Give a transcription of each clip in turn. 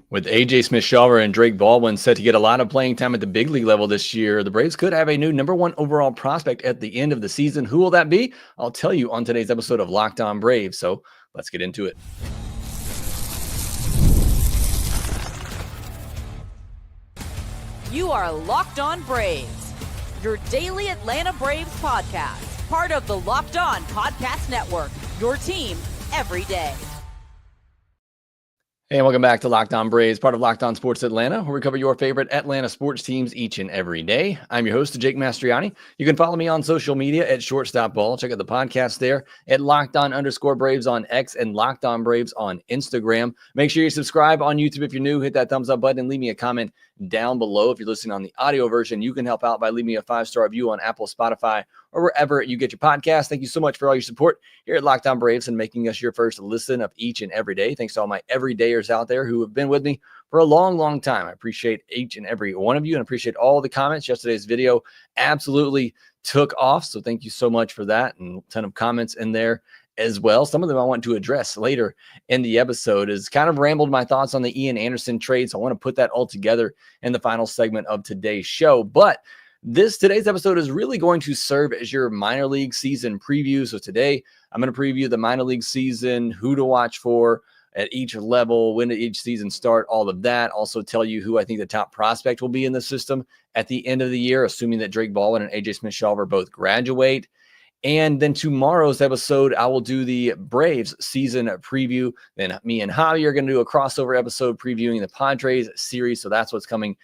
With AJ Smith-Shawver and Drake Baldwin set to get a lot of playing time at the big league level this year, the Braves could have a new number one overall prospect at the end of the season. Who will that be? I'll tell you on today's episode of Locked On Braves. So let's get into it. You are Locked On Braves, your daily Atlanta Braves podcast, part of the Locked On Podcast Network, your team every day. Hey, and welcome back to Locked On Braves, part of Locked On Sports Atlanta, where we cover your favorite Atlanta sports teams each and every day. I'm your host, Jake Mastroianni. You can follow me on social media at Shortstop Ball. Check out the podcast there at LockedOn_Braves on X and Locked On Braves on Instagram. Make sure you subscribe on YouTube if you're new. Hit that thumbs up button and leave me a comment down below. If you're listening on the audio version, you can help out by leaving me a 5-star review on Apple, Spotify, or wherever you get your podcast. Thank you so much for all your support here at Locked On Braves and making us your first listen of each and every day. Thanks to all my everydayers out there who have been with me for a long, long time. I appreciate each and every one of you and appreciate all the comments. Yesterday's video absolutely took off, so thank you so much for that, and a ton of comments in there as well. Some of them I want to address later in the episode. Is kind of rambled my thoughts on the Ian Anderson trade, so I want to put that all together in the final segment of today's show. But today's episode is really going to serve as your minor league season preview. So today I'm going to preview the minor league season, who to watch for at each level, when did each season start, all of that. Also tell you who I think the top prospect will be in the system at the end of the year, assuming that Drake Baldwin and AJ Smith-Shawver both graduate. And then tomorrow's episode, I will do the Braves season preview. Then me and Javi are going to do a crossover episode previewing the Padres series. So that's what's coming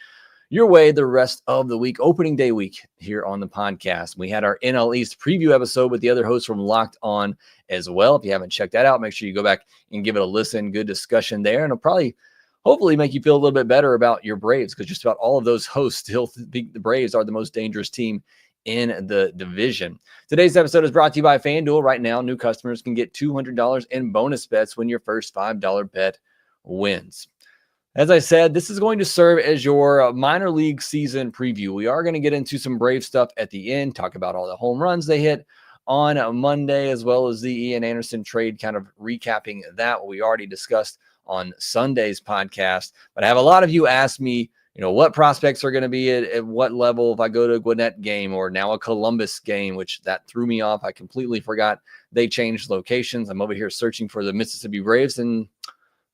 your way the rest of the week, opening day week here on the podcast. We had our NL East preview episode with the other hosts from Locked On as well. If you haven't checked that out, make sure you go back and give it a listen. Good discussion there. And it'll probably, hopefully, make you feel a little bit better about your Braves, because just about all of those hosts still think the Braves are the most dangerous team in the division. Today's episode is brought to you by FanDuel. Right now, new customers can get $200 in bonus bets when your first $5 bet wins. As I said, this is going to serve as your minor league season preview. We are going to get into some Brave stuff at the end, talk about all the home runs they hit on Monday, as well as the Ian Anderson trade, kind of recapping that, what we already discussed on Sunday's podcast. But I have a lot of you ask me, what prospects are going to be at what level if I go to a Gwinnett game or now a Columbus game, which that threw me off. I completely forgot they changed locations. I'm over here searching for the Mississippi Braves, and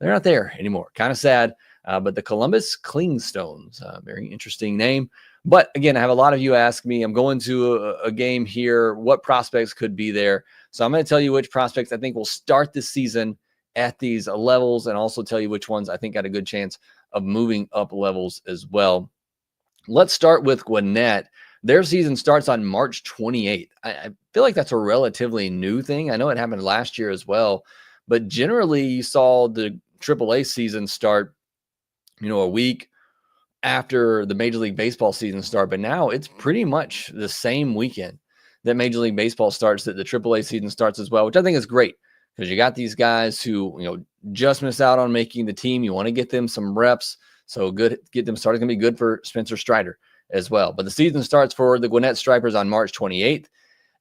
they're not there anymore. Kind of sad. But the Columbus Clingstones, very interesting name. But again, I have a lot of you ask me, I'm going to a game here, what prospects could be there? So I'm going to tell you which prospects I think will start this season at these levels, and also tell you which ones I think got a good chance of moving up levels as well. Let's start with Gwinnett. Their season starts on March 28th. I feel like that's a relatively new thing. I know it happened last year as well, but generally you saw the AAA season start a week after the Major League Baseball season start, but now it's pretty much the same weekend that Major League Baseball starts, that the AAA season starts as well, which I think is great, because you got these guys who, just missed out on making the team. You want to get them some reps. So good, get them started. It's going to be good for Spencer Strider as well. But the season starts for the Gwinnett Stripers on March 28th,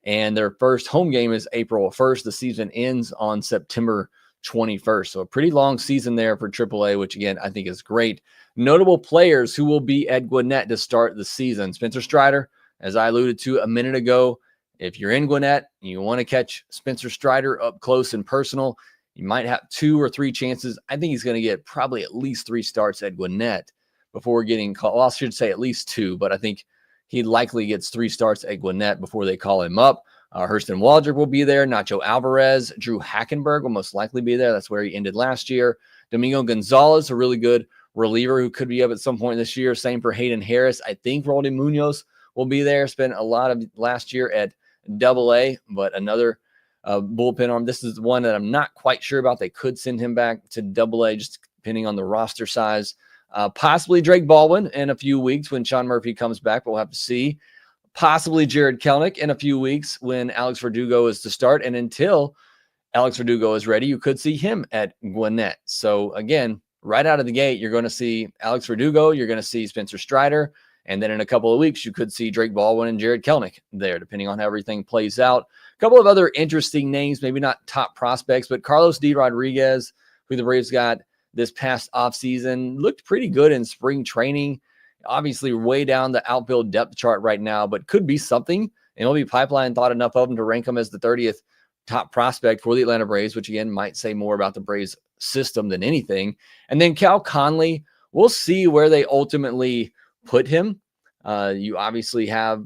and their first home game is April 1st. The season ends on September 21st. So a pretty long season there for AAA, which again, I think is great. Notable players who will be at Gwinnett to start the season: Spencer Strider, as I alluded to a minute ago. If you're in Gwinnett and you want to catch Spencer Strider up close and personal, you might have 2 or 3 chances. I think he's going to get probably at least 3 starts at Gwinnett before getting called. Well, I should say at least 2, but I think he likely gets 3 starts at Gwinnett before they call him up. Hurston Waldrep will be there. Nacho Alvarez, Drew Hackenberg will most likely be there. That's where he ended last year. Domingo Gonzalez, a really good reliever who could be up at some point this year. Same for Hayden Harris. I think Roldy Munoz will be there. Spent a lot of last year at AA, but another bullpen arm. This is one that I'm not quite sure about. They could send him back to AA, just depending on the roster size. Possibly Drake Baldwin in a few weeks when Sean Murphy comes back. We'll have to see. Possibly Jared Kelenic in a few weeks when Alex Verdugo is to start. And until Alex Verdugo is ready, you could see him at Gwinnett. So again, right out of the gate, you're going to see Alex Verdugo, you're going to see Spencer Strider, and then in a couple of weeks, you could see Drake Baldwin and Jared Kelenic there, depending on how everything plays out. A couple of other interesting names, maybe not top prospects, but Carlos D. Rodriguez, who the Braves got this past offseason. Looked pretty good in spring training. Obviously way down the outfield depth chart right now, but could be something. And MLB Pipeline thought enough of him to rank him as the 30th top prospect for the Atlanta Braves, which again might say more about the Braves system than anything. And then Cal Conley, we'll see where they ultimately put him. You obviously have,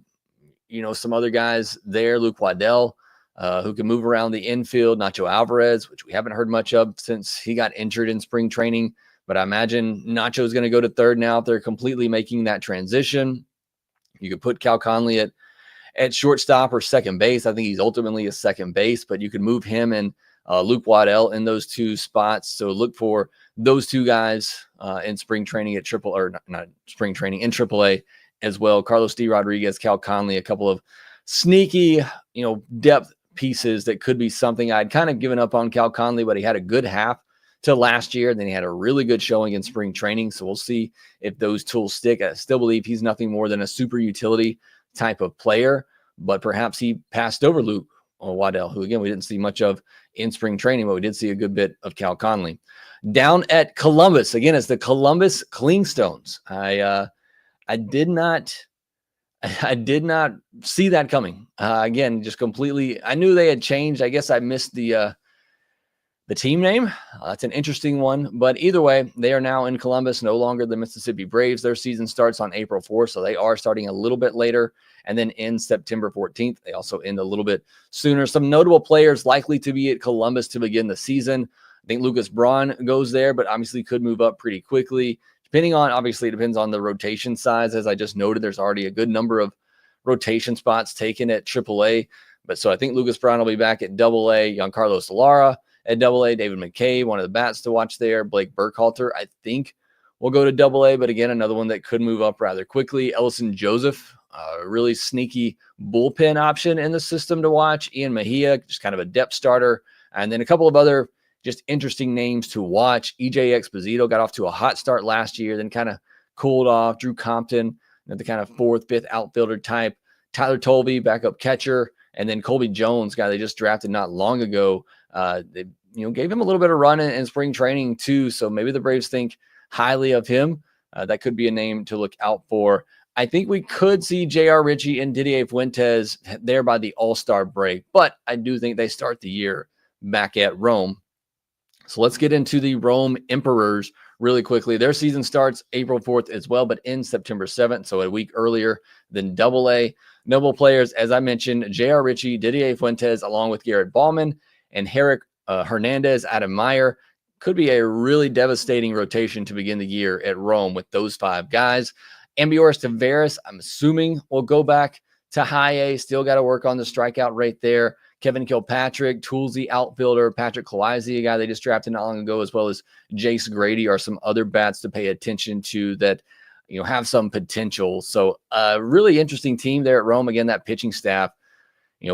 some other guys there, Luke Waddell, who can move around the infield, Nacho Alvarez, which we haven't heard much of since he got injured in spring training. But I imagine Nacho is going to go to third now if they're completely making that transition. You could put Cal Conley at shortstop or second base. I think he's ultimately a second base, but you could move him and Luke Waddell in those two spots. So look for those two guys in spring training at not spring training, in AAA as well. Carlos D. Rodriguez, Cal Conley, a couple of sneaky, depth pieces that could be something. I'd kind of given up on Cal Conley, but he had a good half to last year. Then he had a really good showing in spring training. So we'll see if those tools stick. I still believe he's nothing more than a super utility type of player, but perhaps he passed over Luke Waddell, who again, we didn't see much of in spring training, but we did see a good bit of Cal Conley. Down at Columbus, again, it's the Columbus Clingstones. I did not see that coming. Again, just completely, I knew they had changed. I guess I missed the team name. That's an interesting one, but either way, they are now in Columbus, no longer the Mississippi Braves. Their season starts on April 4th, so they are starting a little bit later and then end September 14th. They also end a little bit sooner. Some notable players likely to be at Columbus to begin the season. I think Lucas Braun goes there, but obviously could move up pretty quickly. Obviously it depends on the rotation size. As I just noted, there's already a good number of rotation spots taken at AAA. But so I think Lucas Braun will be back at AA. Giancarlo Solara at AA. David McCabe, one of the bats to watch there. Blake Burkhalter, I think, will go to AA. But again, another one that could move up rather quickly. Ellison Joseph, a really sneaky bullpen option in the system to watch. Ian Mejia, just kind of a depth starter. And then a couple of other just interesting names to watch. EJ Exposito got off to a hot start last year, then kind of cooled off. Drew Compton, the kind of fourth, fifth outfielder type. Tyler Tolby, backup catcher. And then Colby Jones, guy they just drafted not long ago. They gave him a little bit of run in spring training too. So maybe the Braves think highly of him. That could be a name to look out for. I think we could see J.R. Ritchie and Didier Fuentes there by the All-Star break, but I do think they start the year back at Rome. So let's get into the Rome Emperors really quickly. Their season starts April 4th as well, but ends September 7th, so a week earlier than AA. Notable players, as I mentioned, J.R. Ritchie, Didier Fuentes, along with Garrett Ballman, and Herrick Hernandez, Adam Meyer. Could be a really devastating rotation to begin the year at Rome with those five guys. Ambioris Tavares, I'm assuming, will go back to high A. Still got to work on the strikeout rate there. Kevin Kilpatrick, Toolsy outfielder, Patrick Cloizzi, a guy they just drafted not long ago, as well as Jace Grady are some other bats to pay attention to that, have some potential. So a really interesting team there at Rome. Again, that pitching staff,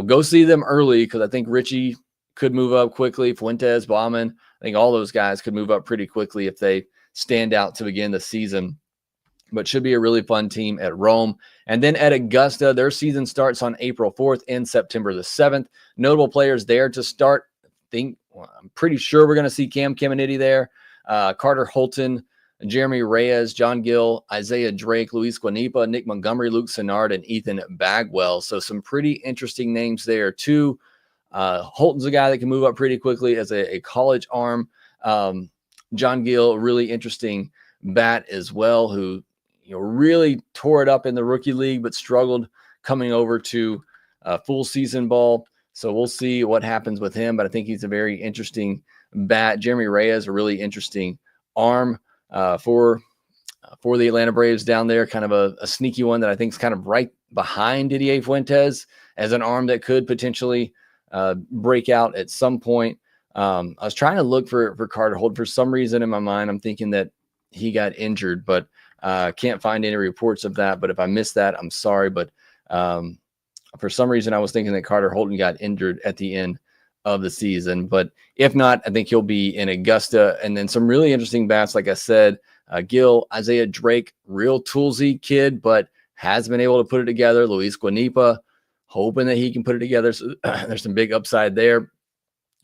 go see them early because I think Ritchie could move up quickly. Fuentes, Bauman, I think all those guys could move up pretty quickly if they stand out to begin the season. But should be a really fun team at Rome. And then at Augusta, their season starts on April 4th and September the 7th. Notable players there to start. I'm pretty sure we're going to see Cam Caminiti there. Carter Holton, Jeremy Reyes, John Gill, Isaiah Drake, Luis Guanipa, Nick Montgomery, Luke Sennard, and Ethan Bagwell. So some pretty interesting names there too. Holton's a guy that can move up pretty quickly as a college arm. John Gill, really interesting bat as well, who really tore it up in the rookie league, but struggled coming over to full season ball. So we'll see what happens with him, but I think he's a very interesting bat. Jeremy Reyes, a really interesting arm for the Atlanta Braves down there. Kind of a sneaky one that I think is kind of right behind Didier Fuentes as an arm that could potentially break out at some point. I was trying to look for Carter Holt. For some reason in my mind, I'm thinking that he got injured, but can't find any reports of that. But if I missed that, I'm sorry. But for some reason, I was thinking that Carter Holton got injured at the end of the season. But if not, I think he'll be in Augusta. And then some really interesting bats, like I said, Gill, Isaiah Drake, real toolsy kid, but has been able to put it together. Luis Guanipa, hoping that he can put it together. So there's some big upside there.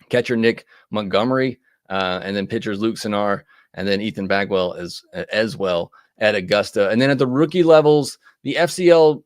Catcher Nick Montgomery, and then pitchers Luke Sennard and then Ethan Bagwell as well at Augusta. And then at the rookie levels, the FCL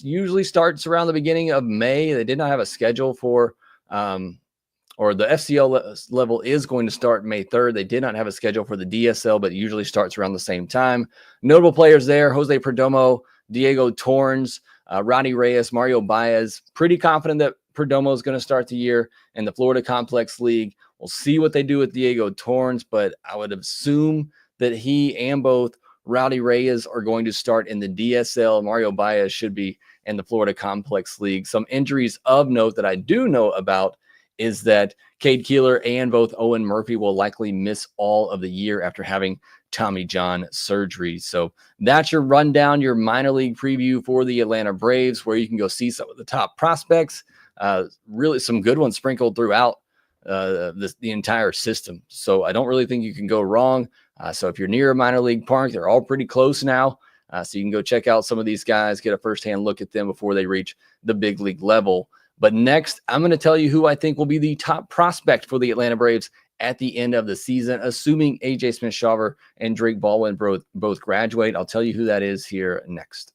usually starts around the beginning of May. They did not have a schedule for, or the FCL level is going to start May 3rd. They did not have a schedule for the DSL, but it usually starts around the same time. Notable players there: Jose Perdomo, Diego Torrens, Roddy Reyes, Mario Baez. Pretty confident that Perdomo is going to start the year in the Florida Complex League. We'll see what they do with Diego Torrens, but I would assume that he and both Rowdy Reyes are going to start in the DSL. Mario Baez should be in the Florida Complex League. Some injuries of note that I do know about is that Cade Keeler and both Owen Murphy will likely miss all of the year after having Tommy John surgery. So that's your rundown, your minor league preview for the Atlanta Braves, where you can go see some of the top prospects. Really some good ones sprinkled throughout the entire system. So I don't really think you can go wrong. So if you're near a minor league park, they're all pretty close now. So you can go check out some of these guys, get a firsthand look at them before they reach the big league level. But next, I'm going to tell you who I think will be the top prospect for the Atlanta Braves at the end of the season, assuming A.J. Smith-Shawver and Drake Baldwin both graduate. I'll tell you who that is here next.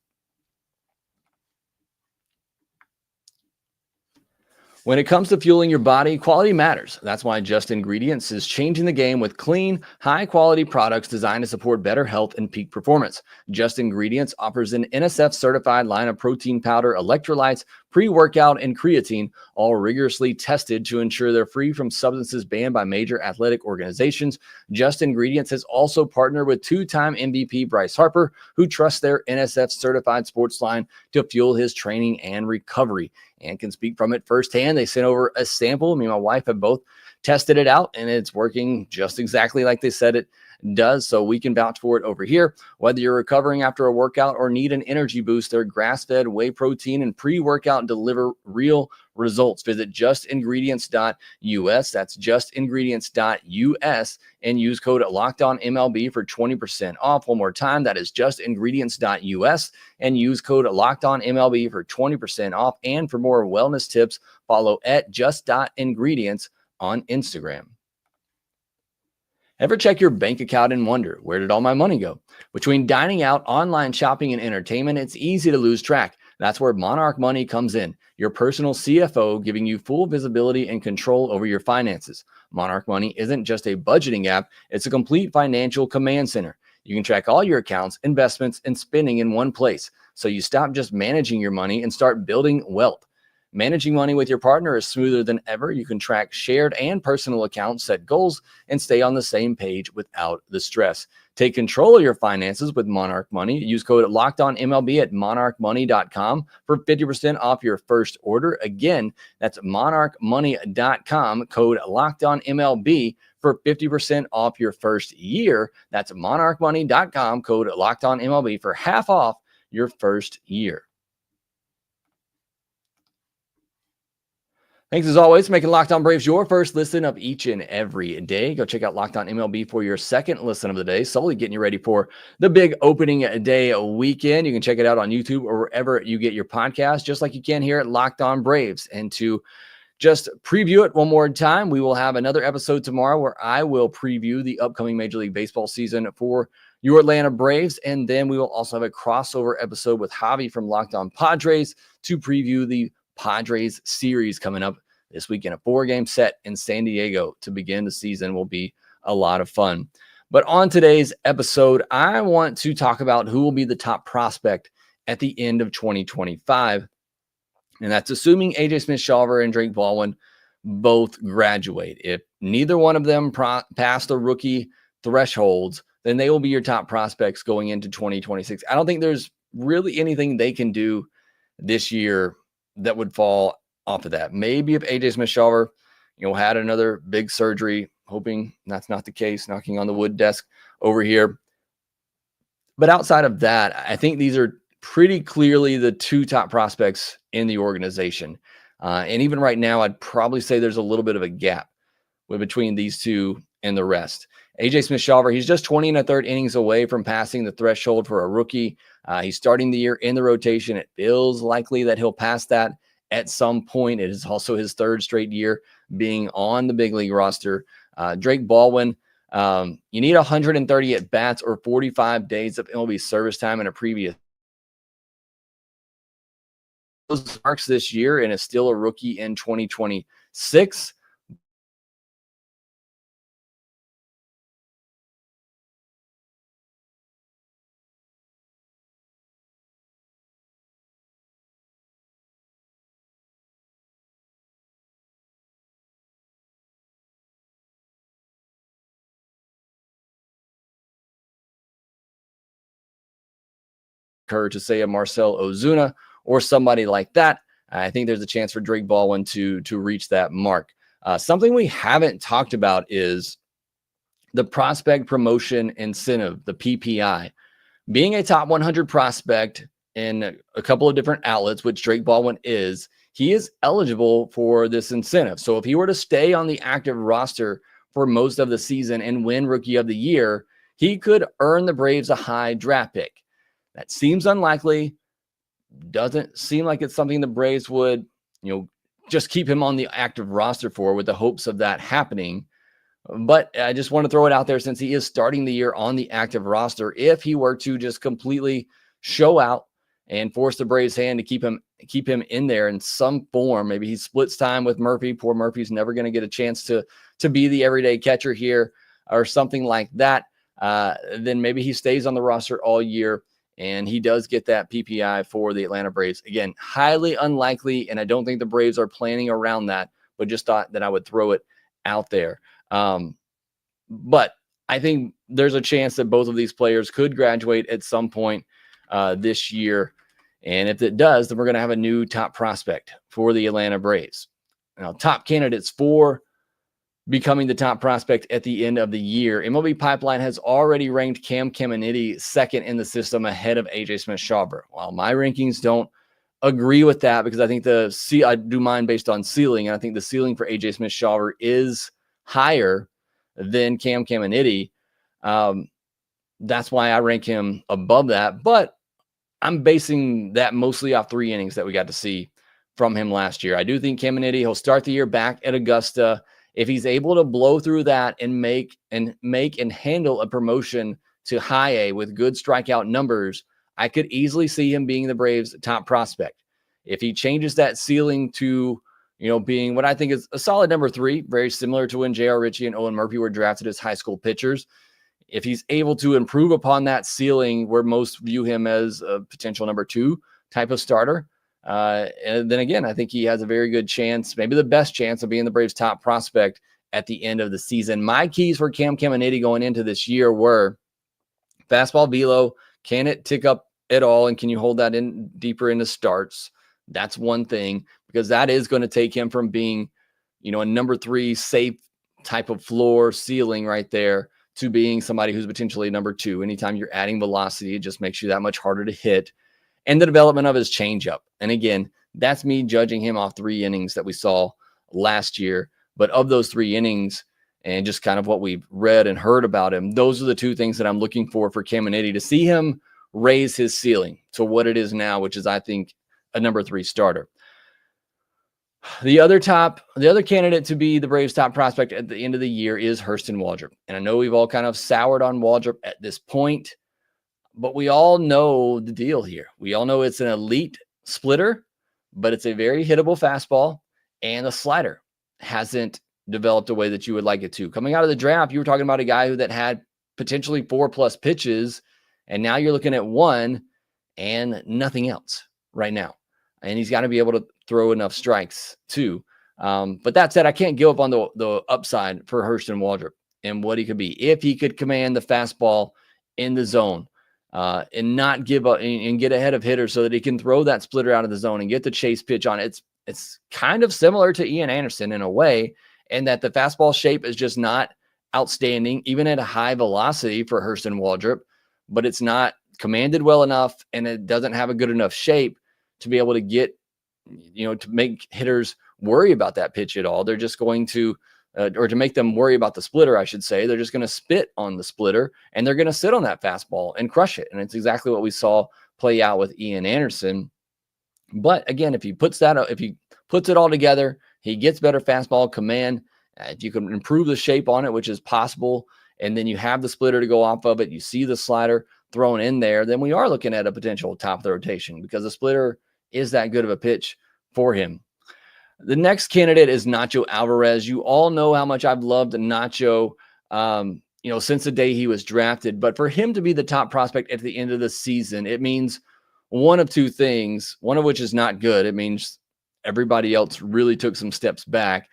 When it comes to fueling your body, quality matters. That's why Just Ingredients is changing the game with clean, high-quality products designed to support better health and peak performance. Just Ingredients offers an NSF-certified line of protein powder, electrolytes, pre-workout, and creatine, all rigorously tested to ensure they're free from substances banned by major athletic organizations. Just Ingredients has also partnered with two-time MVP Bryce Harper, who trusts their NSF-certified sports line to fuel his training and recovery, and can speak from it firsthand. They sent over a sample. Me and my wife have both tested it out, and it's working just exactly like they said it does. So we can vouch for it over here. Whether you're recovering after a workout or need an energy boost, their grass-fed whey protein and pre-workout deliver real results. Visit justingredients.us. That's justingredients.us and use code LOCKEDONMLB for 20% off. One more time, that is justingredients.us and use code LOCKEDONMLB for 20% off. And for more wellness tips, follow at just.ingredients on Instagram. Ever check your bank account and wonder, where did all my money go? Between dining out, online shopping, and entertainment, it's easy to lose track. That's where Monarch Money comes in, your personal CFO, giving you full visibility and control over your finances. Monarch Money isn't just a budgeting app, it's a complete financial command center. You can track all your accounts, investments, and spending in one place, so you stop just managing your money and start building wealth. Managing money with your partner is smoother than ever. You can track shared and personal accounts, set goals, and stay on the same page without the stress. Take control of your finances with Monarch Money. Use code LOCKEDONMLB at monarchmoney.com for 50% off your first order. Again, that's monarchmoney.com, code LOCKEDONMLB for 50% off your first year. That's monarchmoney.com, code LOCKEDONMLB for half off your first year. Thanks as always for making Locked On Braves your first listen of each and every day. Go check out Locked On MLB for your second listen of the day, solely getting you ready for the big opening day weekend. You can check it out on YouTube or wherever you get your podcast, just like you can here at Locked On Braves. And to just preview it one more time, we will have another episode tomorrow where I will preview the upcoming Major League Baseball season for your Atlanta Braves. And then we will also have a crossover episode with Javi from Locked On Padres to preview the Padres series coming up this weekend. A 4-game set in San Diego to begin the season will be a lot of fun. But on today's episode, I want to talk about who will be the top prospect at the end of 2025. And that's assuming A.J. Smith-Shawver and Drake Baldwin both graduate. If neither one of them pass the rookie thresholds, then they will be your top prospects going into 2026. I don't think there's really anything they can do this year that would fall off of that. Maybe if A.J. Smith-Shawver, had another big surgery, hoping that's not the case, knocking on the wood desk over here. But outside of that, I think these are pretty clearly the two top prospects in the organization. And even right now, I'd probably say there's a little bit of a gap between these two and the rest. A.J. Smith-Shawver, he's just 20 1/3 innings away from passing the threshold for a rookie. He's starting the year in the rotation. It feels likely that he'll pass that at some point. It is also his third straight year being on the big league roster. Drake Baldwin, You need 130 at bats or 45 days of MLB service time in a previous those marks this year, and is still a rookie in 2026. To say a Marcell Ozuna or somebody like that. I think there's a chance for Drake Baldwin to reach that mark. Something we haven't talked about is the prospect promotion incentive, the PPI. Being a top 100 prospect in a couple of different outlets, which Drake Baldwin is, he is eligible for this incentive. So if he were to stay on the active roster for most of the season and win Rookie of the Year, he could earn the Braves a high draft pick. That seems unlikely. Doesn't seem like it's something the Braves would, just keep him on the active roster for, with the hopes of that happening. But I just want to throw it out there, since he is starting the year on the active roster. If he were to just completely show out and force the Braves' hand to keep him in there in some form, maybe he splits time with Murphy. Poor Murphy's never going to get a chance to be the everyday catcher here, or something like that. Then maybe he stays on the roster all year, and he does get that PPI for the Atlanta Braves. Again, highly unlikely, and I don't think the Braves are planning around that, but just thought that I would throw it out there. But I think there's a chance that both of these players could graduate at some point this year. And if it does, then we're going to have a new top prospect for the Atlanta Braves. Now, top candidates for becoming the top prospect at the end of the year. MLB Pipeline has already ranked Caminiti second in the system, ahead of AJ Smith-Shawver. While my rankings don't agree with that, because I think I do mine based on ceiling, and I think the ceiling for AJ Smith-Shawver is higher than Caminiti. That's why I rank him above that. But I'm basing that mostly off 3 innings that we got to see from him last year. I do think Caminiti, he'll start the year back at Augusta. If he's able to blow through that and make and handle a promotion to high A with good strikeout numbers, I could easily see him being the Braves' top prospect. If he changes that ceiling to, being what I think is a solid number 3, very similar to when J.R. Ritchie and Owen Murphy were drafted as high school pitchers. If he's able to improve upon that ceiling, where most view him as a potential number 2 type of starter, and then again, I think he has a very good chance, maybe the best chance, of being the Braves' top prospect at the end of the season. My keys for Caminiti going into this year were fastball velo. Can it tick up at all? And can you hold that in deeper into starts? That's one thing, because that is going to take him from being, a number 3 safe type of floor ceiling right there, to being somebody who's potentially number 2. Anytime you're adding velocity, it just makes you that much harder to hit. And the development of his changeup. And again, that's me judging him off 3 innings that we saw last year. But of those 3 innings, and just kind of what we've read and heard about him, those are the 2 things that I'm looking for Caminiti, to see him raise his ceiling to what it is now, which is, I think, a number 3 starter. The other candidate to be the Braves' top prospect at the end of the year is Hurston Waldrep. And I know we've all kind of soured on Waldrep at this point, but we all know the deal here. We all know it's an elite splitter, but it's a very hittable fastball, and the slider hasn't developed the way that you would like it to. Coming out of the draft, you were talking about a guy that had potentially 4+ pitches, and now you're looking at 1 and nothing else right now. And he's got to be able to throw enough strikes too. But that said, I can't give up on the upside for Hurston Waldrep and what he could be if he could command the fastball in the zone, and not give up and get ahead of hitters, so that he can throw that splitter out of the zone and get the chase pitch on it. It's kind of similar to Ian Anderson in a way, and that the fastball shape is just not outstanding, even at a high velocity for Hurston Waldrep, but it's not commanded well enough, and it doesn't have a good enough shape to be able to get, to make hitters worry about that pitch at all. They're just going to, or to make them worry about the splitter, I should say. They're just going to spit on the splitter, and they're going to sit on that fastball and crush it. And it's exactly what we saw play out with Ian Anderson. But again, if he puts it all together, he gets better fastball command. If you can improve the shape on it, which is possible, and then you have the splitter to go off of it, you see the slider thrown in there, then we are looking at a potential top of the rotation because the splitter is that good of a pitch for him. The next candidate is Nacho Alvarez. You all know how much I've loved Nacho, since the day he was drafted. But for him to be the top prospect at the end of the season, it means one of two things, one of which is not good. It means everybody else really took some steps back.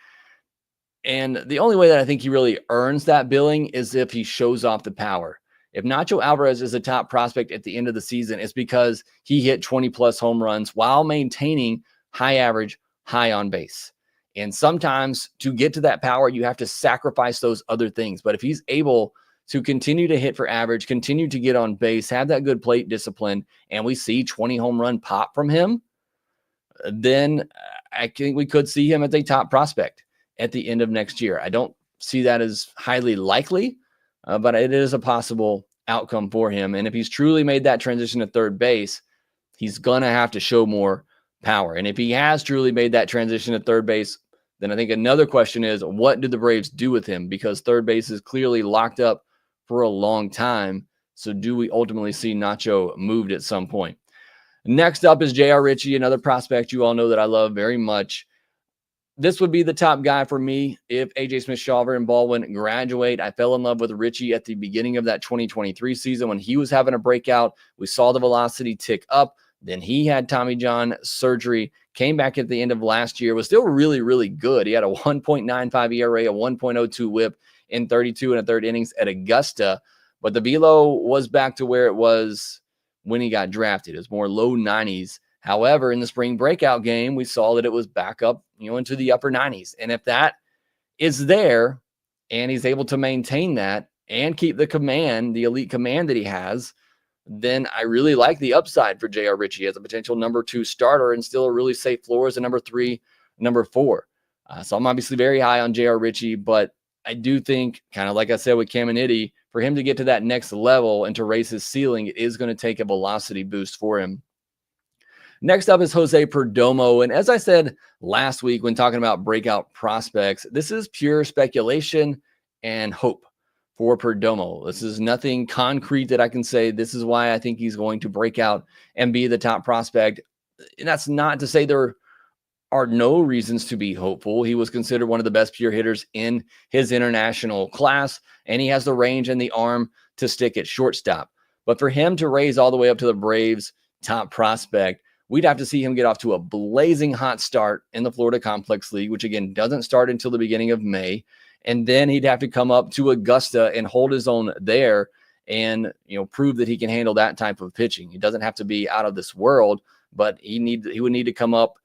And the only way that I think he really earns that billing is if he shows off the power. If Nacho Alvarez is a top prospect at the end of the season, it's because he hit 20-plus home runs while maintaining high average, high on base. And sometimes to get to that power, you have to sacrifice those other things. But if he's able to continue to hit for average, continue to get on base, have that good plate discipline, and we see 20 home run pop from him, then I think we could see him as a top prospect at the end of next year. I don't see that as highly likely, but it is a possible outcome for him. And if he's truly made that transition to third base, he's going to have to show more power. And if he has truly made that transition to third base, then I think another question is, what do the Braves do with him? Because third base is clearly locked up for a long time. So do we ultimately see Nacho moved at some point? Next up is J.R. Ritchie, another prospect you all know that I love very much. This would be the top guy for me if A.J. Smith-Shawver and Baldwin graduate. I fell in love with Ritchie at the beginning of that 2023 season when he was having a breakout. We saw the velocity tick up. Then he had Tommy John surgery, came back at the end of last year, was still really, really good. He had a 1.95 ERA, a 1.02 whip in 32 and a third innings at Augusta. But the velo was back to where it was when he got drafted. It was more low 90s. However, in the spring breakout game, we saw that it was back up, into the upper 90s. And if that is there and he's able to maintain that and keep the command, the elite command that he has, then I really like the upside for J.R. Ritchie as a potential number 2 starter and still a really safe floor as a number 3, number 4. So I'm obviously very high on J.R. Ritchie, but I do think, kind of like I said with Caminiti, for him to get to that next level and to raise his ceiling, it is going to take a velocity boost for him. Next up is Jose Perdomo. And as I said last week when talking about breakout prospects, this is pure speculation and hope for Perdomo. This is nothing concrete that I can say this is why I think he's going to break out and be the top prospect. And that's not to say there are no reasons to be hopeful. He was considered one of the best pure hitters in his international class, and he has the range and the arm to stick at shortstop. But for him to raise all the way up to the Braves' top prospect, we'd have to see him get off to a blazing hot start in the Florida Complex League, which again doesn't start until the beginning of May. And then he'd have to come up to Augusta and hold his own there and, prove that he can handle that type of pitching. He doesn't have to be out of this world, but he would need to come up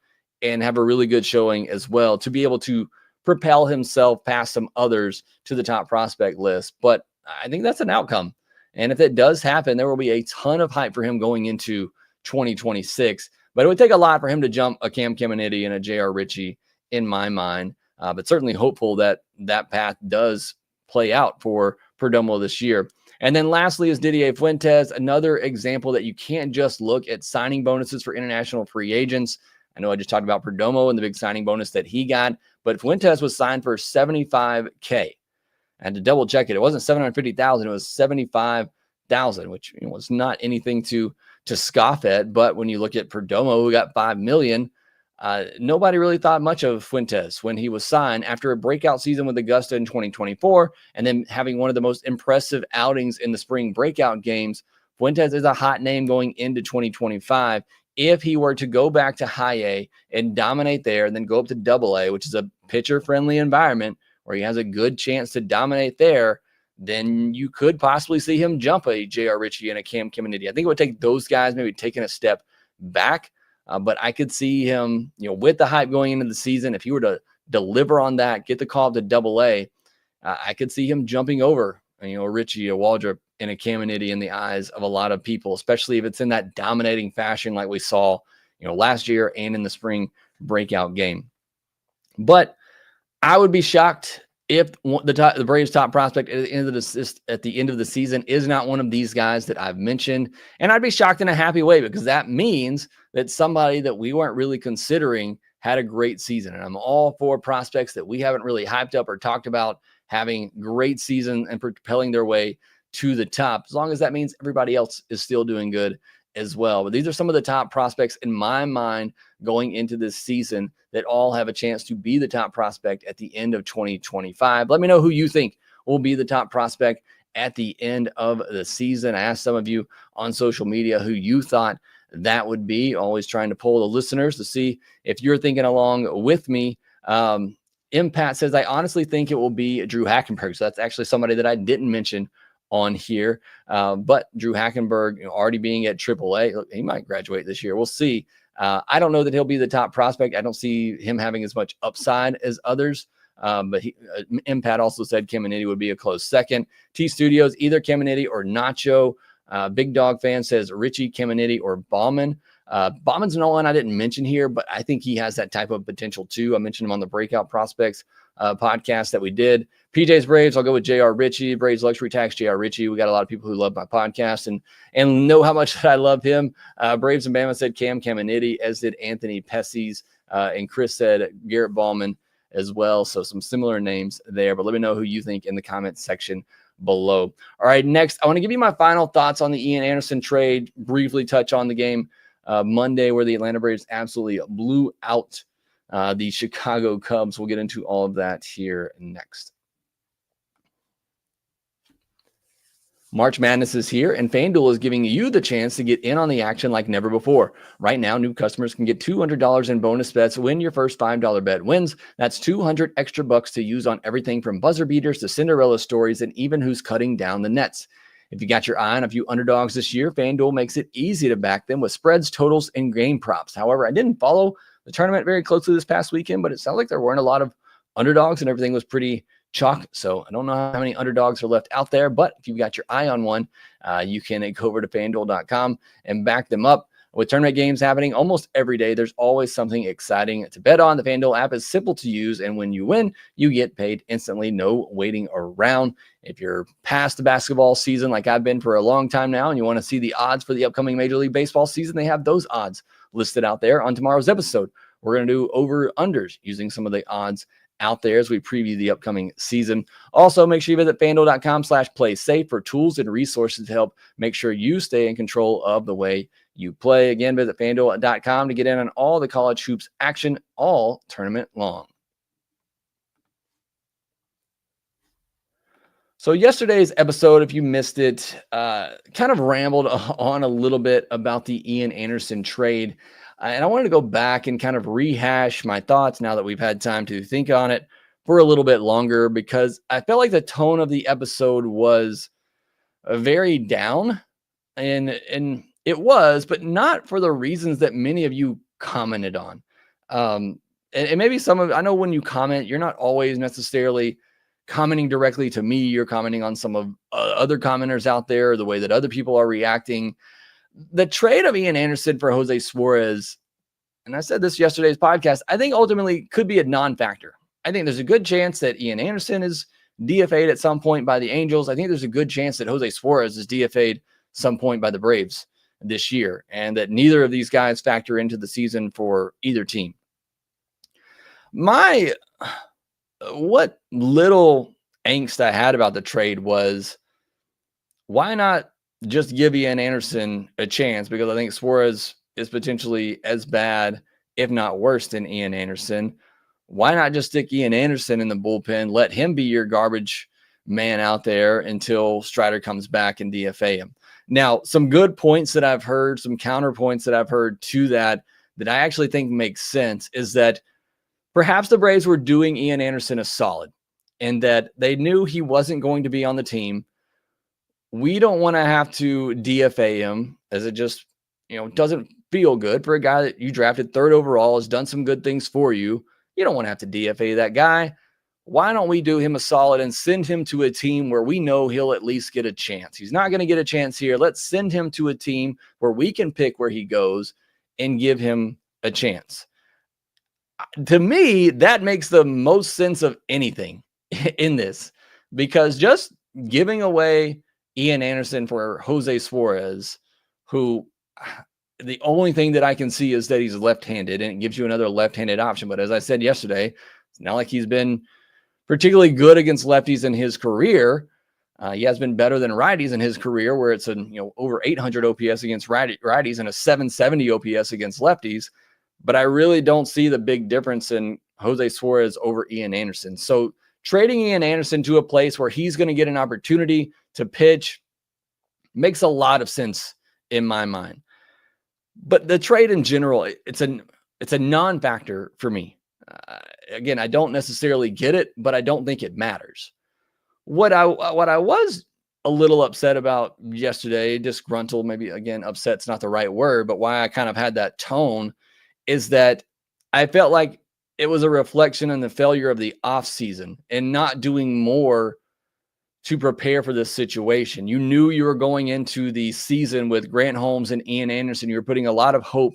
and have a really good showing as well to be able to propel himself past some others to the top prospect list. But I think that's an outcome. And if it does happen, there will be a ton of hype for him going into 2026. But it would take a lot for him to jump a Cam Caminiti and a J.R. Ritchie in my mind. But certainly hopeful that that path does play out for Perdomo this year. And then lastly is Didier Fuentes, another example that you can't just look at signing bonuses for international free agents. I know I just talked about Perdomo and the big signing bonus that he got, but Fuentes was signed for $75K. I had to double check it. It wasn't $750,000. It was $75,000, which was not anything to scoff at. But when you look at Perdomo, who got $5 million, nobody really thought much of Fuentes when he was signed after a breakout season with Augusta in 2024, and then having one of the most impressive outings in the spring breakout games. Fuentes is a hot name going into 2025. If he were to go back to high A and dominate there and then go up to double A, which is a pitcher-friendly environment where he has a good chance to dominate there, then you could possibly see him jump a J.R. Ritchie and a Cam Caminiti. I think it would take those guys maybe taking a step back, but I could see him, with the hype going into the season, if he were to deliver on that, get the call to double A, I could see him jumping over, a Ritchie, a Waldrep, and a Caminiti in the eyes of a lot of people, especially if it's in that dominating fashion like we saw, last year and in the spring breakout game. But I would be shocked if the Braves' top prospect at the end of the season is not one of these guys that I've mentioned. And I'd be shocked in a happy way, because that means that somebody that we weren't really considering had a great season. And I'm all for prospects that we haven't really hyped up or talked about having great season and propelling their way to the top, as long as that means everybody else is still doing good as well. But these are some of the top prospects in my mind going into this season that all have a chance to be the top prospect at the end of 2025. Let me know who you think will be the top prospect at the end of the season. I asked some of you on social media who you thought that would be. Always trying to poll the listeners to see if you're thinking along with me. Impact says, I honestly think it will be Drew Hackenberg. So that's actually somebody that I didn't mention on here. But Drew Hackenberg, already being at AAA, look, he might graduate this year. We'll see. I don't know that he'll be the top prospect. I don't see him having as much upside as others. But Impact also said Caminiti would be a close second. T Studios, either Caminiti or Nacho. Big Dog Fan says Richie, Caminiti, or Bauman. Bauman's no one I didn't mention here, but I think he has that type of potential too. I mentioned him on the Breakout Prospects podcast that we did. PJ's Braves, I'll go with J.R. Ritchie. Braves Luxury Tax, J.R. Ritchie. We got a lot of people who love my podcast and know how much I love him. Braves and Bama said Cam Caminiti, as did Anthony Pessis. And Chris said Garrett Ballman as well. So some similar names there, but let me know who you think in the comments section below. All right, next, I want to give you my final thoughts on the Ian Anderson trade, briefly touch on the game Monday where the Atlanta Braves absolutely blew out the Chicago Cubs. We'll get into all of that here next. March Madness is here, and FanDuel is giving you the chance to get in on the action like never before. Right now, new customers can get $200 in bonus bets when your first $5 bet wins. That's $200 extra bucks to use on everything from buzzer beaters to Cinderella stories and even who's cutting down the nets. If you got your eye on a few underdogs this year, FanDuel makes it easy to back them with spreads, totals, and game props. However, I didn't follow the tournament very closely this past weekend, but it sounds like there weren't a lot of underdogs and everything was pretty chalk. So I don't know how many underdogs are left out there, but if you've got your eye on one, you can go over to FanDuel.com and back them up. With tournament games happening almost every day, there's always something exciting to bet on. The FanDuel app is simple to use, and when you win, you get paid instantly, no waiting around. If you're past the basketball season like I've been for a long time now, and you want to see the odds for the upcoming Major League Baseball season, they have those odds listed out there on tomorrow's episode. We're going to do over-unders using some of the odds out there as we preview the upcoming season. Also, make sure you visit FanDuel.com/play-safe for tools and resources to help make sure you stay in control of the way you play. Again, visit FanDuel.com to get in on all the college hoops action all tournament long. So yesterday's episode, if you missed it, kind of rambled on a little bit about the Ian Anderson trade. And I wanted to go back and kind of rehash my thoughts now that we've had time to think on it for a little bit longer, because I felt like the tone of the episode was very down, and it was, but not for the reasons that many of you commented on. And maybe some of, I know when you comment, you're not always necessarily commenting directly to me. You're commenting on some of other commenters out there, the way that other people are reacting. The trade of Ian Anderson for Jose Suarez, and I said this yesterday's podcast, I think ultimately could be a non-factor. I think there's a good chance that Ian Anderson is DFA'd at some point by the Angels. I think there's a good chance that Jose Suarez is DFA'd some point by the Braves this year, and that neither of these guys factor into the season for either team. What little angst I had about the trade was, why not just give Ian Anderson a chance? Because I think Suarez is potentially as bad, if not worse, than Ian Anderson. Why not just stick Ian Anderson in the bullpen, let him be your garbage man out there until Strider comes back and DFA him? Now, some good points that I've heard, some counterpoints that I've heard to that I actually think makes sense, is that perhaps the Braves were doing Ian Anderson a solid, and that they knew he wasn't going to be on the team. We don't want to have to DFA him, as it just, doesn't feel good for a guy that you drafted third overall, has done some good things for you. You don't want to have to DFA that guy. Why don't we do him a solid and send him to a team where we know he'll at least get a chance? He's not going to get a chance here. Let's send him to a team where we can pick where he goes and give him a chance. To me, that makes the most sense of anything in this, because just giving away Ian Anderson for Jose Suarez, who the only thing that I can see is that he's left-handed, and it gives you another left-handed option. But as I said yesterday, it's not like he's been particularly good against lefties in his career. He has been better than righties in his career, where it's over 800 OPS against righties and a 770 OPS against lefties. But I really don't see the big difference in Jose Suarez over Ian Anderson. So trading Ian Anderson to a place where he's going to get an opportunity to pitch makes a lot of sense in my mind. But the trade in general, it's a non-factor for me. Again, I don't necessarily get it, but I don't think it matters. What I was a little upset about yesterday, disgruntled, maybe again, upset's not the right word, but why I kind of had that tone is that I felt like it was a reflection on the failure of the offseason and not doing more to prepare for this situation. You knew you were going into the season with Grant Holmes and Ian Anderson. You were putting a lot of hope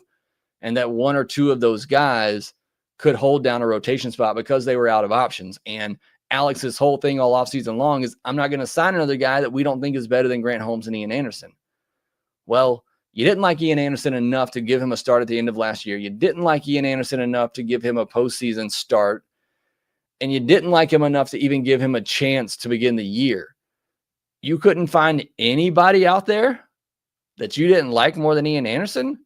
and that one or two of those guys could hold down a rotation spot because they were out of options. And Alex's whole thing all offseason long is, I'm not going to sign another guy that we don't think is better than Grant Holmes and Ian Anderson. Well, you didn't like Ian Anderson enough to give him a start at the end of last year. You didn't like Ian Anderson enough to give him a postseason start. And you didn't like him enough to even give him a chance to begin the year. You couldn't find anybody out there that you didn't like more than Ian Anderson?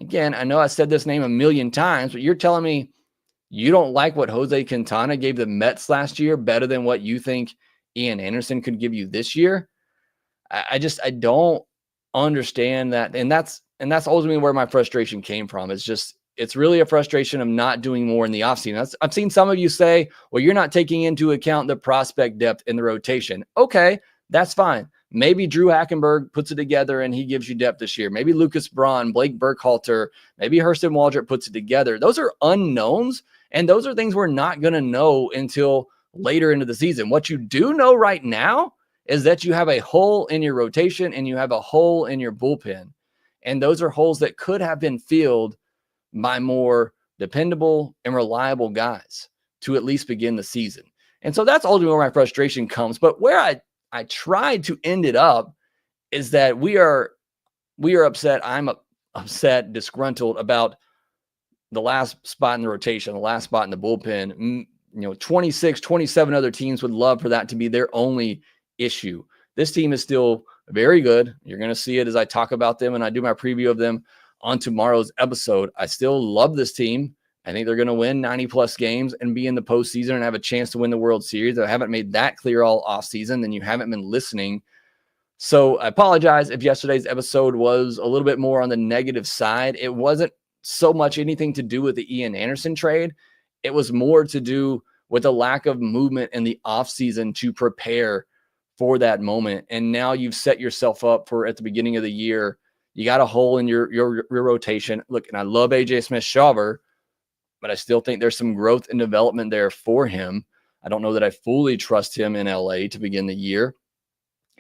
Again, I know I said this name a million times, but you're telling me you don't like what Jose Quintana gave the Mets last year better than what you think Ian Anderson could give you this year? I don't understand that. And that's ultimately where my frustration came from. It's really a frustration of not doing more in the offseason. I've seen some of you say, well, you're not taking into account the prospect depth in the rotation. Okay, that's fine. Maybe Drew Hackenberg puts it together and he gives you depth this year. Maybe Lucas Braun, Blake Burkhalter, maybe Hurston Waldrep puts it together. Those are unknowns, and those are things we're not going to know until later into the season. What you do know right now is that you have a hole in your rotation and you have a hole in your bullpen. And those are holes that could have been filled by more dependable and reliable guys to at least begin the season. And so that's ultimately where my frustration comes. But where I tried to end it up is that we are upset. I'm upset, disgruntled about the last spot in the rotation, the last spot in the bullpen. 26, 27 other teams would love for that to be their only issue. This team is still very good. You're going to see it as I talk about them and I do my preview of them on tomorrow's episode. I still love this team. I think they're going to win 90-plus games and be in the postseason and have a chance to win the World Series. I haven't made that clear all offseason, then you haven't been listening. So I apologize if yesterday's episode was a little bit more on the negative side. It wasn't so much anything to do with the Ian Anderson trade. It was more to do with the lack of movement in the offseason to prepare for that moment. And now you've set yourself up for at the beginning of the year. You got a hole in your rotation. Look, and I love AJ Smith-Shawver, but I still think there's some growth and development there for him. I don't know that I fully trust him in LA to begin the year.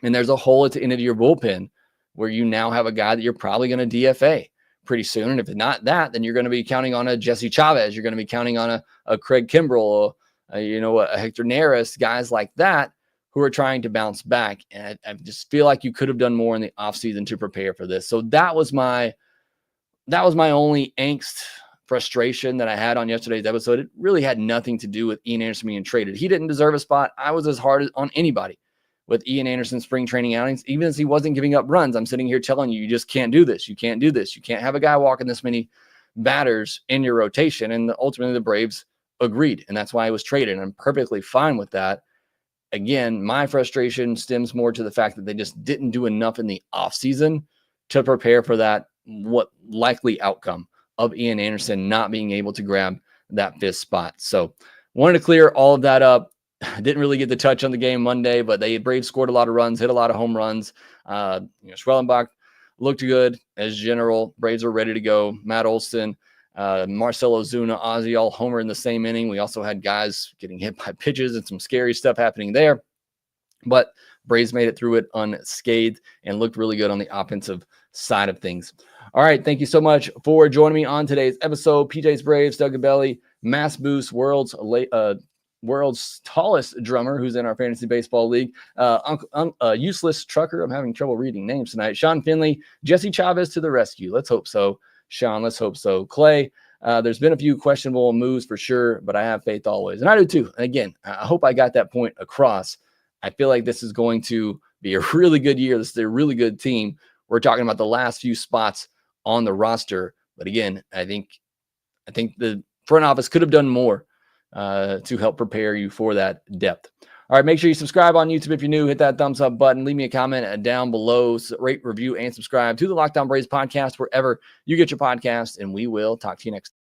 And there's a hole at the end of your bullpen where you now have a guy that you're probably going to DFA pretty soon. And if not that, then you're going to be counting on a Jesse Chavez. You're going to be counting on a Craig Kimbrell, a Hector Neris, guys like that who are trying to bounce back. And I just feel like you could have done more in the offseason to prepare for this. So that was my only angst, frustration that I had on yesterday's episode. It really had nothing to do with Ian Anderson being traded. He didn't deserve a spot. I was as hard on anybody with Ian Anderson's spring training outings, even as he wasn't giving up runs. I'm sitting here telling you, you just can't do this. You can't do this. You can't have a guy walking this many batters in your rotation. And ultimately the Braves agreed. And that's why he was traded. And I'm perfectly fine with that. Again, my frustration stems more to the fact that they just didn't do enough in the offseason to prepare for that what likely outcome of Ian Anderson not being able to grab that fifth spot. So wanted to clear all of that up. Didn't really get the touch on the game Monday, but the Braves scored a lot of runs, hit a lot of home runs. Schwellenbach looked good as general. Braves are ready to go. Matt Olson, Marcell Ozuna, Ozzy all homer in the same inning. We also had guys getting hit by pitches and some scary stuff happening there. But Braves made it through it unscathed and looked really good on the offensive side of things. All right, thank you so much for joining me on today's episode. PJ's Braves, Doug Gabelli, Mass Boost, world's tallest drummer who's in our fantasy baseball league, useless trucker. I'm having trouble reading names tonight. Sean Finley, Jesse Chavez to the rescue. Let's hope so. Sean, let's hope so. Clay, There's been a few questionable moves for sure, but I have faith always. And I do too. And again, I hope I got that point across. I feel like this is going to be a really good year. This is a really good team. We're talking about the last few spots on the roster. But again, I think the front office could have done more to help prepare you for that depth. All right, make sure you subscribe on YouTube if you're new. Hit that thumbs up button. Leave me a comment down below. Rate, review, and subscribe to the Locked On Braves podcast wherever you get your podcast. And we will talk to you next time.